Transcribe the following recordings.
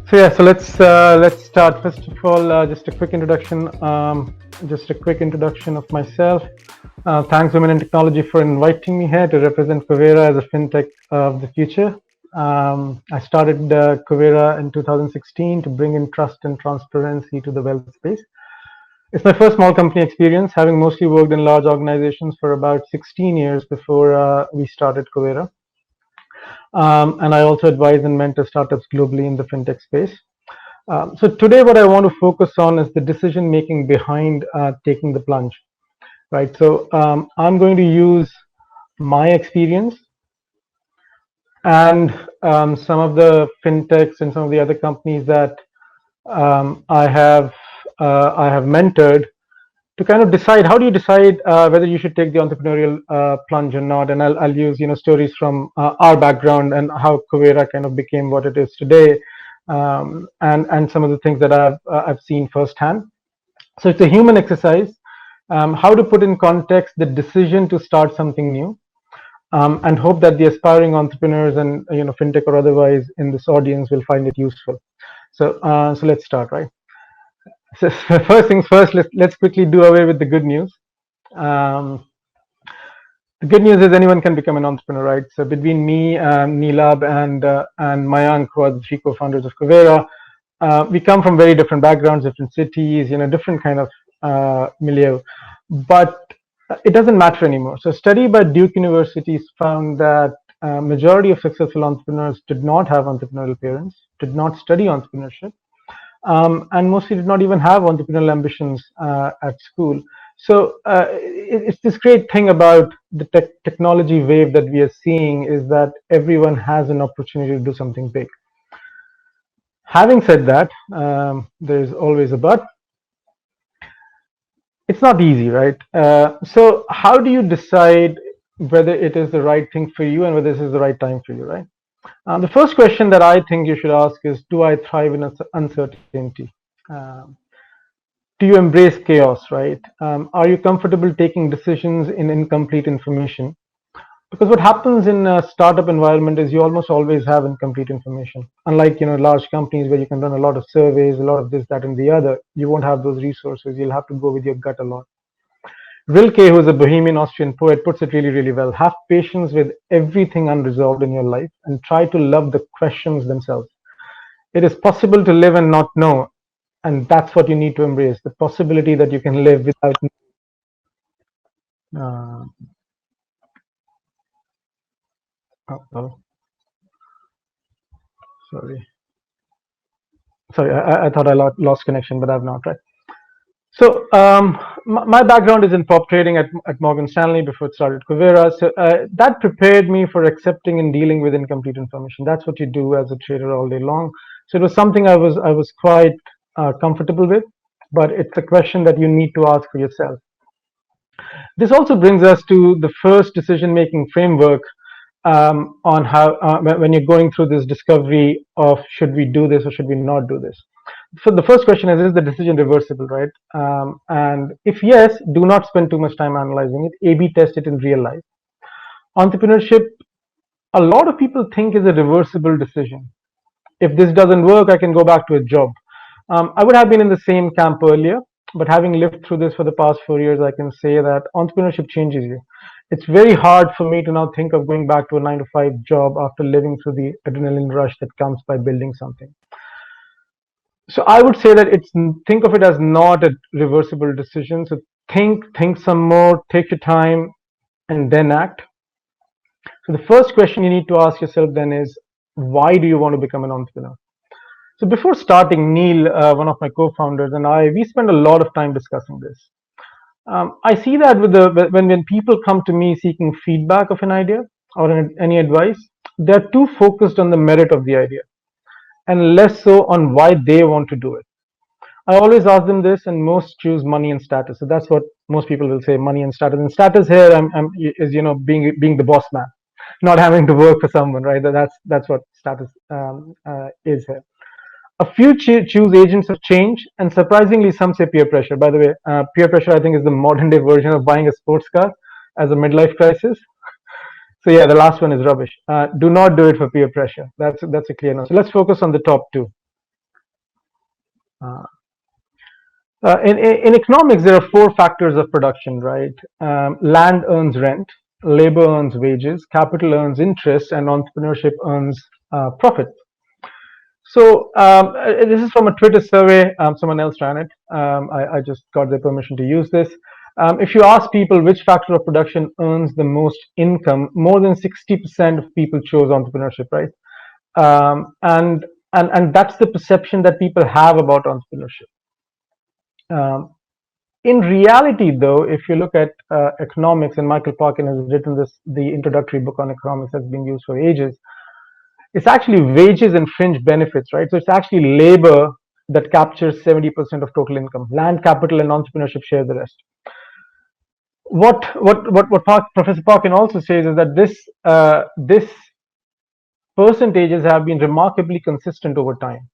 So let's start. First of all, just a quick introduction. Just a quick introduction of myself. Thanks, Women in Technology, for inviting me here to represent Kuvera as a fintech of the future. I started Kuvera in 2016 to bring in trust and transparency to the wealth space. It's my first small company experience, having mostly worked in large organizations for about 16 years before we started Kuvera. And I also advise and mentor startups globally in the fintech space. So today, what I want to focus on is the decision making behind taking the plunge, right? So I'm going to use my experience and some of the fintechs and some of the other companies that I have mentored to kind of decide how do you decide whether you should take the entrepreneurial plunge or not. And I'll use stories from our background and how Kuvera kind of became what it is today, and some of the things that I've seen firsthand. So it's a human exercise. How to put in context the decision to start something new, and hope that the aspiring entrepreneurs and fintech or otherwise in this audience will find it useful. So let's start, right? So first things first, let's quickly do away with the good news. Um, the good news is anyone can become an entrepreneur, right? So between me, Neelab, and Mayank, who are the three co-founders of Kuvera, we come from very different backgrounds, different cities, different kind of milieu. But it doesn't matter anymore. So a study by Duke University found that majority of successful entrepreneurs did not have entrepreneurial parents, did not study entrepreneurship, and mostly did not even have entrepreneurial ambitions at school. So it's this great thing about the technology wave that we are seeing is that everyone has an opportunity to do something big. Having said that, there's always a but. It's not easy, right? So how do you decide whether it is the right thing for you and whether this is the right time for you, right? The first question that I think you should ask is, do I thrive in uncertainty? Um, do you embrace chaos, right? Are you comfortable taking decisions in incomplete information? Because what happens in a startup environment is you almost always have incomplete information. Unlike large companies where you can run a lot of surveys, a lot of this, that, and the other, you won't have those resources. You'll have to go with your gut a lot. Rilke, who is a Bohemian Austrian poet, puts it really, really well. Have patience with everything unresolved in your life and try to love the questions themselves. It is possible to live and not know, and that's what you need to embrace, the possibility that you can live without. Uh, oh, sorry. Sorry, I thought I lost connection, but I've not, right? So my background is in prop trading at Morgan Stanley before it started Kuvera. So that prepared me for accepting and dealing with incomplete information. That's what you do as a trader all day long. So it was something I was quite comfortable with, but it's a question that you need to ask for yourself. This also brings us to the first decision-making framework on how when you're going through this discovery of should we do this or should we not do this. So the first question is the decision reversible, right? And if yes, do not spend too much time analyzing it. A/B test it in real life. Entrepreneurship, a lot of people think is a reversible decision. If this doesn't work, I can go back to a job. I would have been in the same camp earlier, but having lived through this for the past 4 years, I can say that entrepreneurship changes you. It's very hard for me to now think of going back to a 9 to 5 job after living through the adrenaline rush that comes by building something. So I would say that think of it as not a reversible decision. So think some more, take your time, and then act. So the first question you need to ask yourself then is, why do you want to become an entrepreneur? So before starting, Neil, one of my co-founders, and we spend a lot of time discussing this. I see that when people come to me seeking feedback of an idea or any advice, they're too focused on the merit of the idea and less so on why they want to do it. I always ask them this, and most choose money and status. So that's what most people will say: money and status. And status here is being the boss man, not having to work for someone, right? That's what status is here. A few choose agents of change, and surprisingly, some say peer pressure. By the way, peer pressure, I think, is the modern day version of buying a sports car as a midlife crisis. So yeah, the last one is rubbish. Do not do it for peer pressure. That's a clear no. So let's focus on the top two. Uh, in economics, there are four factors of production, right? Land earns rent, labor earns wages, capital earns interest, and entrepreneurship earns profit. So this is from a Twitter survey. Someone else ran it. I just got their permission to use this. If you ask people which factor of production earns the most income, more than 60% of people chose entrepreneurship, right? And that's the perception that people have about entrepreneurship. Um, in reality, though, if you look at economics, and Michael Parkin has written this, the introductory book on economics has been used for ages. It's actually wages and fringe benefits, right? So it's actually labor that captures 70% of total income. Land, capital, and entrepreneurship share the rest. What Professor Parkin also says is that this percentages have been remarkably consistent over time.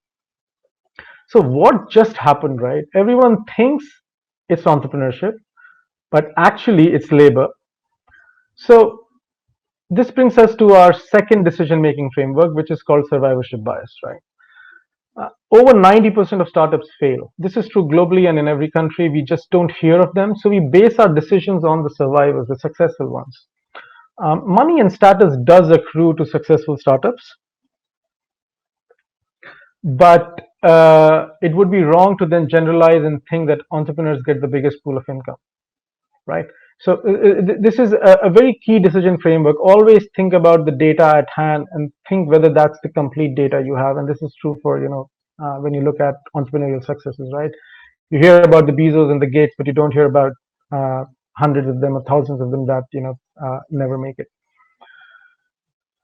So what just happened, right? Everyone thinks it's entrepreneurship, but actually it's labor. So this brings us to our second decision-making framework, which is called survivorship bias, right? Over 90% of startups fail. This is true globally and in every country. We just don't hear of them. So we base our decisions on the survivors, the successful ones. Money and status does accrue to successful startups, but it would be wrong to then generalize and think that entrepreneurs get the biggest pool of income, right? So this is a very key decision framework. Always think about the data at hand and think whether that's the complete data you have. And this is true for, when you look at entrepreneurial successes, right? You hear about the Bezos and the Gates, but you don't hear about hundreds of them or thousands of them that never make it.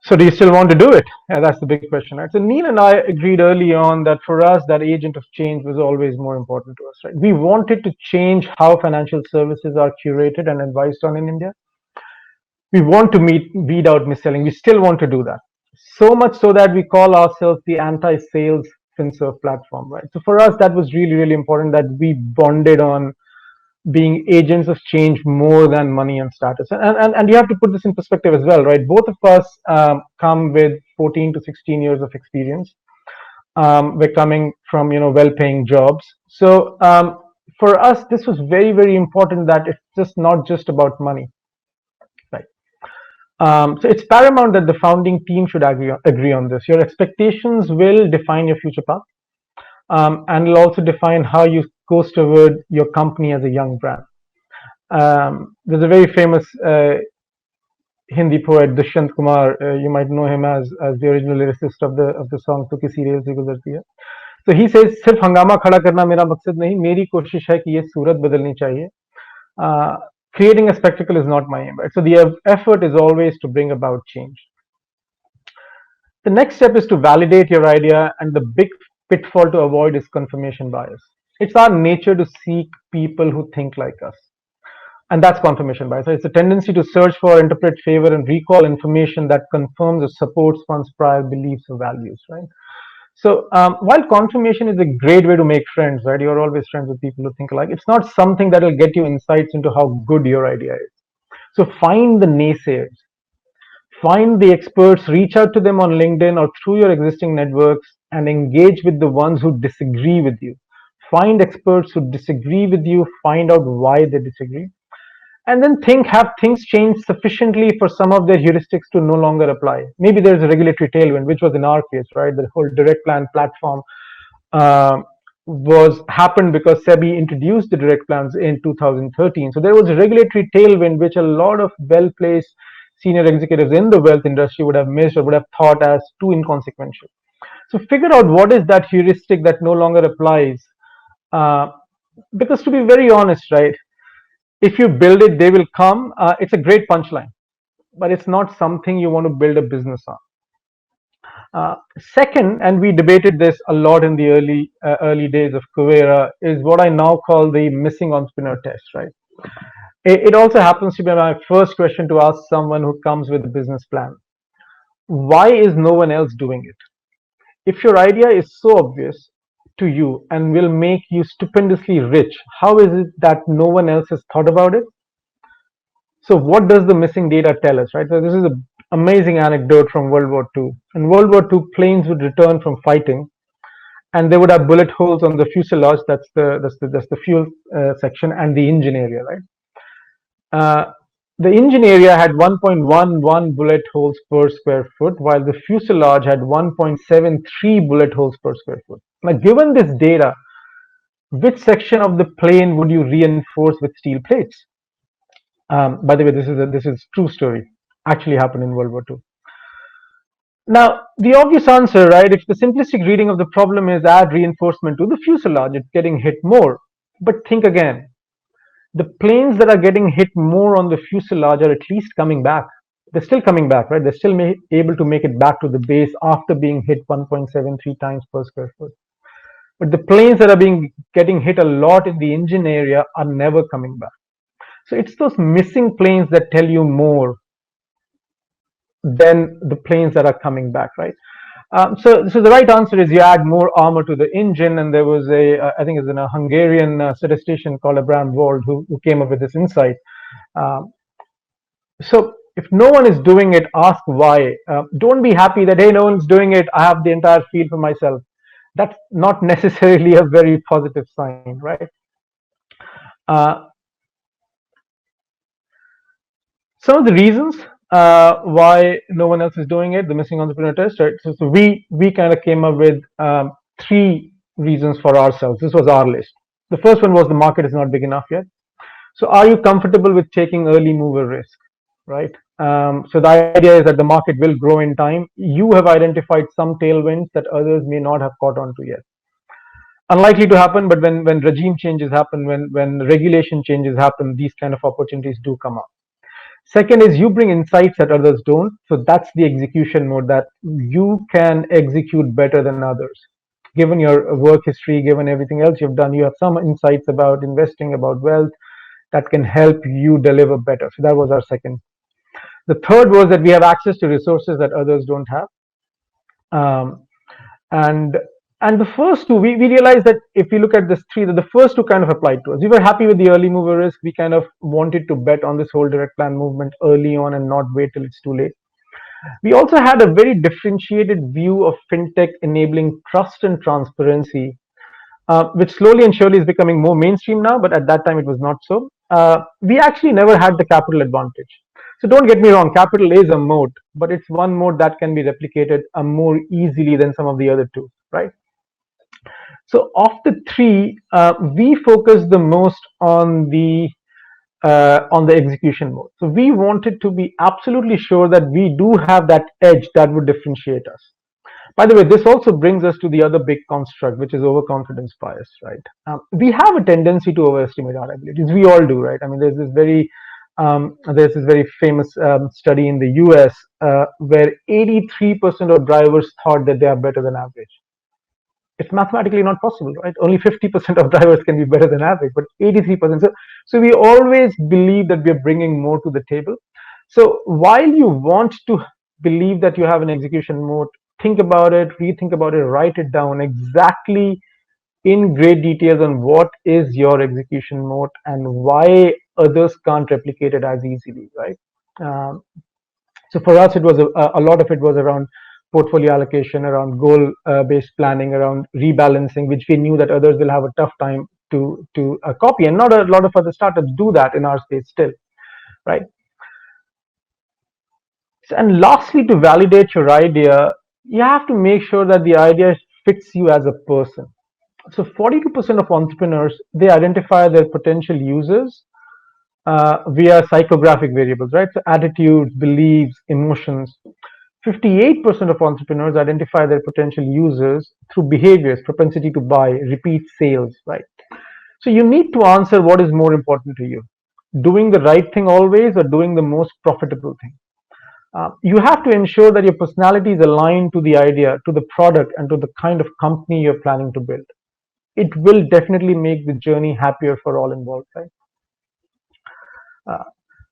So do you still want to do it? That's the big question, right? So Neil and I agreed early on that for us, that agent of change was always more important to us, right? We wanted to change how financial services are curated and advised on in India. We want to weed out mis-selling. We still want to do that. So much so that we call ourselves the anti-sales FinServe platform, right? So for us, that was really, really important that we bonded on being agents of change more than money and status. And you have to put this in perspective as well, right? Both of us come with 14 to 16 years of experience. We're coming from, well-paying jobs. So for us, this was very, very important that it's just not just about money, right? So it's paramount that the founding team should agree on this. Your expectations will define your future path, and will also define how you course toward your company as a young brand. There's a very famous Hindi poet, Dushyant Kumar. You might know him as the original lyricist of the song "तो किसी rail से गुजरती है." So he says, सिर्फ हंगामा खड़ा करना मेरा मकसद नहीं, मेरी कोशिश है कि ये सूरत बदलनी चाहिए. Creating a spectacle is not my aim, right? So the effort is always to bring about change. The next step is to validate your idea, and the big pitfall to avoid is confirmation bias. It's our nature to seek people who think like us. And that's confirmation bias. So it's a tendency to search for, interpret, favor, and recall information that confirms or supports one's prior beliefs or values, right? So while confirmation is a great way to make friends, right? You're always friends with people who think alike. It's not something that will get you insights into how good your idea is. So find the naysayers, find the experts, reach out to them on LinkedIn or through your existing networks, and engage with the ones who disagree with you. Find experts who disagree with you, find out why they disagree, and then think, have things changed sufficiently for some of their heuristics to no longer apply? Maybe there's a regulatory tailwind, which was in our case, right? The whole direct plan platform was happened because SEBI introduced the direct plans in 2013. So there was a regulatory tailwind which a lot of well-placed senior executives in the wealth industry would have missed or would have thought as too inconsequential. So figure out what is that heuristic that no longer applies. Because to be very honest, right, if you build it, they will come. It's a great punchline, but it's not something you want to build a business on. Second, and we debated this a lot in the early days of Kuvera, is what I now call the missing entrepreneur test, right? It also happens to be my first question to ask someone who comes with a business plan. Why is no one else doing it? If your idea is so obvious to you and will make you stupendously rich, how is it that no one else has thought about it? So what does the missing data tell us, right? So this is an amazing anecdote from World War II. In World War II, planes would return from fighting, and they would have bullet holes on the fuselage. That's the fuel section, and the engine area, right? Uh, the engine area had 1.11 bullet holes per square foot, while the fuselage had 1.73 bullet holes per square foot. Now, given this data, which section of the plane would you reinforce with steel plates? By the way, this is true story. Actually happened in World War II. Now, the obvious answer, right? If the simplistic reading of the problem is add reinforcement to the fuselage, it's getting hit more. But think again. The planes that are getting hit more on the fuselage are at least coming back. They're still coming back, right? They're still able to make it back to the base after being hit 1.73 times per square foot. But the planes that are being getting hit a lot in the engine area are never coming back. So it's those missing planes that tell you more than the planes that are coming back, right? So the right answer is you add more armor to the engine, and there was I think it's a Hungarian statistician called Abraham Wald who came up with this insight. Um, so if no one is doing it, ask why. Don't be happy that hey, no one's doing it. I have the entire field for myself. That's not necessarily a very positive sign, right? Uh, some of the reasons why no one else is doing it, the missing entrepreneur test, right? So we kind of came up with three reasons for ourselves. This was our list. The first one was the market is not big enough yet. So are you comfortable with taking early mover risk, right? So the idea is that the market will grow in time. You have identified some tailwinds that others may not have caught on to yet. Unlikely to happen, but when regime changes happen, when regulation changes happen, these kind of opportunities do come up. Second is you bring insights that others don't. So that's the execution mode, that you can execute better than others. Given your work history, given everything else you've done, you have some insights about investing, about wealth that can help you deliver better. So that was our second. The third was that we have access to resources that others don't have. Um, and and the first two, we realized that if we look at this three, that the first two kind of applied to us. We were happy with the early mover risk. We kind of wanted to bet on this whole direct plan movement early on and not wait till it's too late. We also had a very differentiated view of fintech enabling trust and transparency, which slowly and surely is becoming more mainstream now, but at that time it was not so. We actually never had the capital advantage. So don't get me wrong, capital is a moat, but it's one moat that can be replicated more easily than some of the other two, right? So of the three, we focus the most on the execution mode. So we wanted to be absolutely sure that we do have that edge that would differentiate us. By the way, this also brings us to the other big construct, which is overconfidence bias, right? We have a tendency to overestimate our abilities. We all do, right? I mean, there's this very famous study in the US where 83% of drivers thought that they are better than average. It's mathematically not possible, right? Only 50% of drivers can be better than average, but 83%. So we always believe that we are bringing more to the table. So while you want to believe that you have an execution mode, think about it, rethink about it, write it down exactly in great details on what is your execution mode and why others can't replicate it as easily, right? Um, so for us, it was a lot of it was around portfolio allocation, around goal-based planning, around rebalancing, which we knew that others will have a tough time to copy, and not a lot of other startups do that in our space still, right? And lastly, to validate your idea, you have to make sure that the idea fits you as a person. So 42% of entrepreneurs, they identify their potential users via psychographic variables, right? So attitudes, beliefs, emotions. 58% of entrepreneurs identify their potential users through behaviors, propensity to buy, repeat sales, right? So you need to answer what is more important to you, doing the right thing always or doing the most profitable thing. You have to ensure that your personality is aligned to the idea, to the product, and to the kind of company you're planning to build. It will definitely make the journey happier for all involved, right? Uh,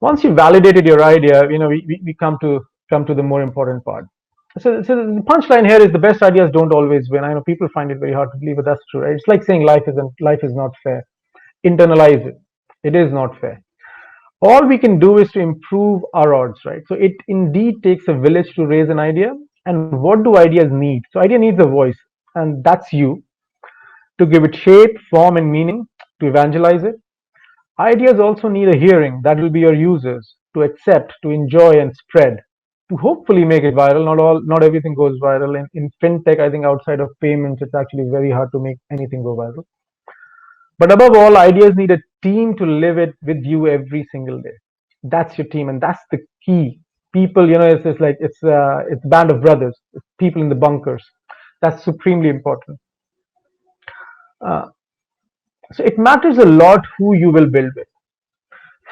Once you validated your idea, we come to the more important part. So the punchline here is the best ideas don't always win. I know people find it very hard to believe, but that's true, right? It's like saying life is not fair. Internalize it. It is not fair. All we can do is to improve our odds, right? So it indeed takes a village to raise an idea. And what do ideas need? So idea needs a voice, and that's you. to give it shape, form, and meaning, to evangelize it. Ideas also need a hearing, that will be your users, to accept, to enjoy, and spread, to hopefully make it viral. Not everything goes viral. In fintech, I think outside of payments, it's actually very hard to make anything go viral. But above all, ideas need a team to live it with you every single day. That's your team, and that's the key. People, it's just like it's a band of brothers. It's people in the bunkers. That's supremely important. Uh, so it matters a lot who you will build with.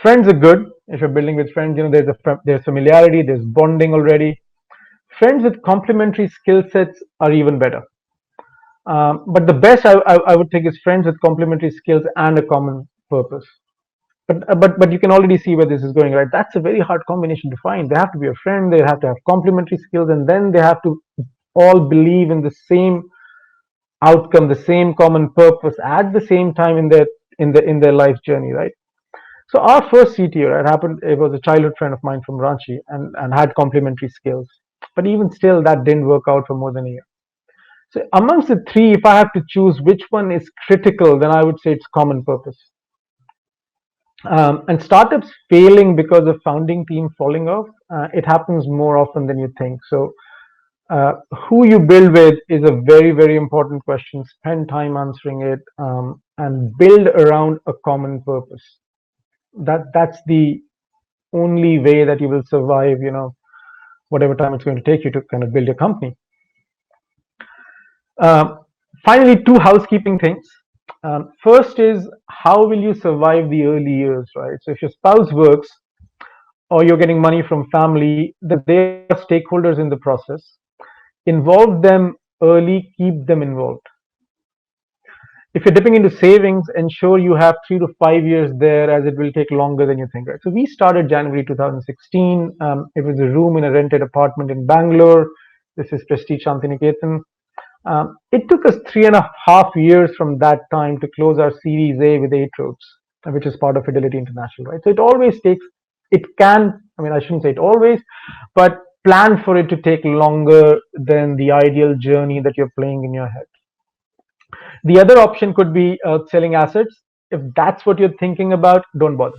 Friends are good if you're building with friends. There's familiarity, there's bonding already. Friends with complementary skill sets are even better. But the best I would think is friends with complementary skills and a common purpose. But you can already see where this is going, right? That's a very hard combination to find. They have to be a friend, they have to have complementary skills, and then they have to all believe in the same outcome, the same common purpose at the same time in their life journey, right? So our first CTO, right, happened. It was a childhood friend of mine from Ranchi, and had complementary skills. But even still, that didn't work out for more than a year. So amongst the three, if I have to choose which one is critical, then I would say it's common purpose. And startups failing because of founding team falling off, it happens more often than you think. So who you build with is a very, very important question. Spend time answering it, and build around a common purpose. That's the only way that you will survive, whatever time it's going to take you to kind of build your company. Um, Finally, two housekeeping things. First is, how will you survive the early years, right? So if your spouse works or you're getting money from family, then they are stakeholders in the process. Involve them early, keep them involved. If you're dipping into savings, ensure you have 3 to 5 years there, as it will take longer than you think, right? So we started January 2016. It was a room in a rented apartment in Bangalore. This is Prestige Shantiniketan. It took us 3.5 years from that time to close our Series A with 8 roads, which is part of Fidelity International, right? So it always takes, it can, I mean, I shouldn't say it always, but plan for it to take longer than the ideal journey that you're playing in your head. The other option could be selling assets. If that's what you're thinking about, don't bother.